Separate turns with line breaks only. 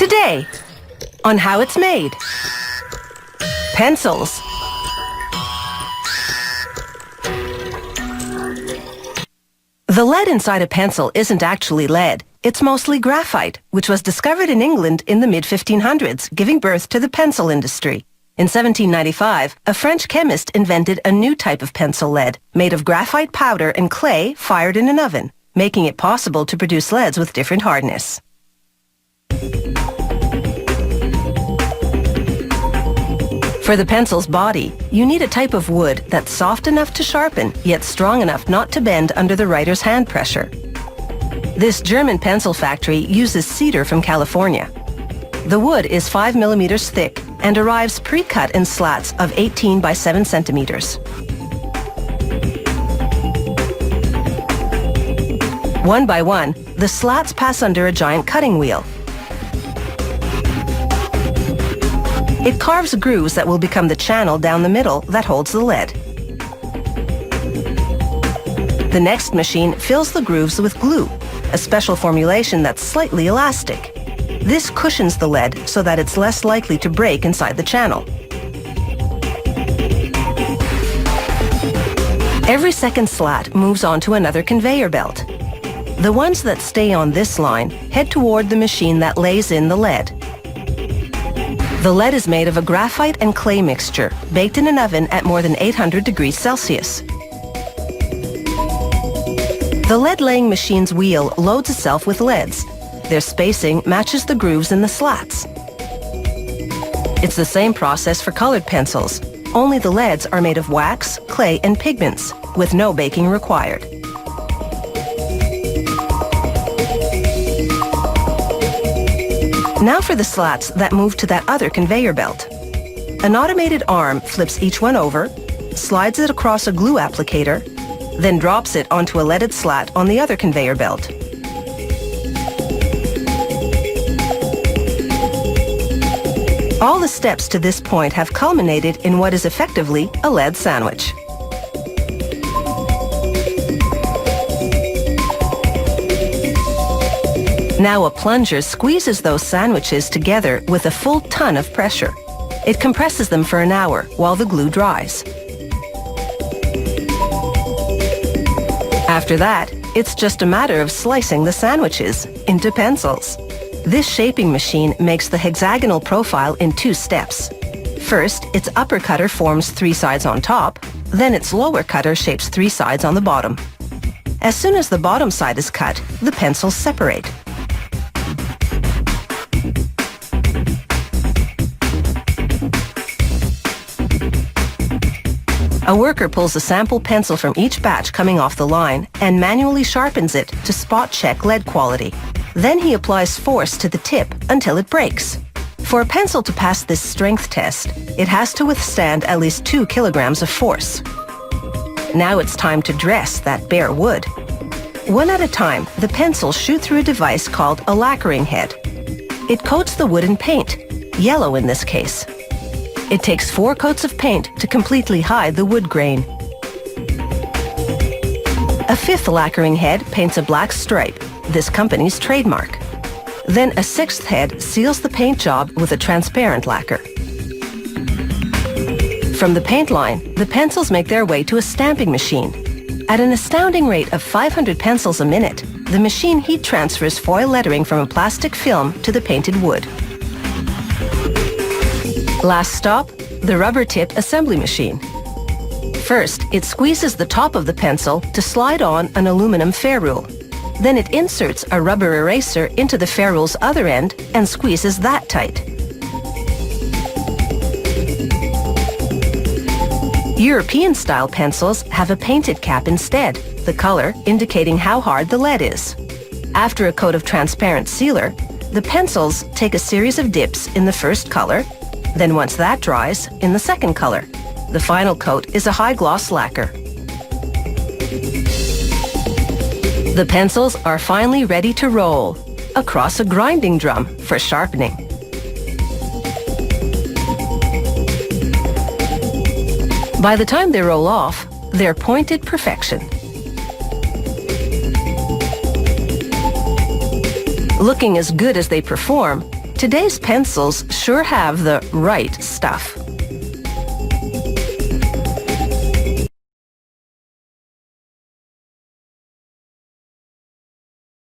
Today, on how it's made. Pencils. The lead inside a pencil isn't actually lead. It's mostly graphite, which was discovered in England in the mid-1500s, giving birth to the pencil industry. In 1795, a French chemist invented a new type of pencil lead, made of graphite powder and clay fired in an oven, making it possible to produce leads with different hardness. For the pencil's body, you need a type of wood that's soft enough to sharpen, yet strong enough not to bend under the writer's hand pressure. This German pencil factory uses cedar from California. The wood is 5 millimeters thick and arrives pre-cut in slats of 18 by 7 centimeters. One by one, the slats pass under a giant cutting wheel. It carves grooves that will become the channel down the middle that holds the lead. The next machine fills the grooves with glue, a special formulation that's slightly elastic. This cushions the lead so that it's less likely to break inside the channel. Every second slat moves on to another conveyor belt. The ones that stay on this line head toward the machine that lays in the lead. The lead is made of a graphite and clay mixture, baked in an oven at more than 800 degrees Celsius. The lead-laying machine's wheel loads itself with leads. Their spacing matches the grooves in the slats. It's the same process for colored pencils, only the leads are made of wax, clay, and pigments, with no baking required. Now for the slats that move to that other conveyor belt. An automated arm flips each one over, slides it across a glue applicator, then drops it onto a leaded slat on the other conveyor belt. All the steps to this point have culminated in what is effectively a lead sandwich. Now a plunger squeezes those sandwiches together with a full ton of pressure. It compresses them for an hour while the glue dries. After that, it's just a matter of slicing the sandwiches into pencils. This shaping machine makes the hexagonal profile in 2 steps. First, its upper cutter forms 3 sides on top, then its lower cutter shapes 3 sides on the bottom. As soon as the bottom side is cut, the pencils separate. A worker pulls a sample pencil from each batch coming off the line and manually sharpens it to spot check lead quality. Then he applies force to the tip until it breaks. For a pencil to pass this strength test, it has to withstand at least 2 kilograms of force. Now it's time to dress that bare wood. One at a time, the pencils shoot through a device called a lacquering head. It coats the wood in paint, yellow in this case. It takes 4 coats of paint to completely hide the wood grain. A 5th lacquering head paints a black stripe, this company's trademark. Then a 6th head seals the paint job with a transparent lacquer. From the paint line, the pencils make their way to a stamping machine. At an astounding rate of 500 pencils a minute, the machine heat transfers foil lettering from a plastic film to the painted wood. Last stop, the rubber tip assembly machine. First, it squeezes the top of the pencil to slide on an aluminum ferrule. Then it inserts a rubber eraser into the ferrule's other end and squeezes that tight. European-style pencils have a painted cap instead, the color indicating how hard the lead is. After a coat of transparent sealer, the pencils take a series of dips in the first color, then once that dries, in the second color. The final coat is a high-gloss lacquer. The pencils are finally ready to roll across a grinding drum for sharpening. By the time they roll off, they're pointed perfection. Looking as good as they perform, Today's pencils sure have the right stuff.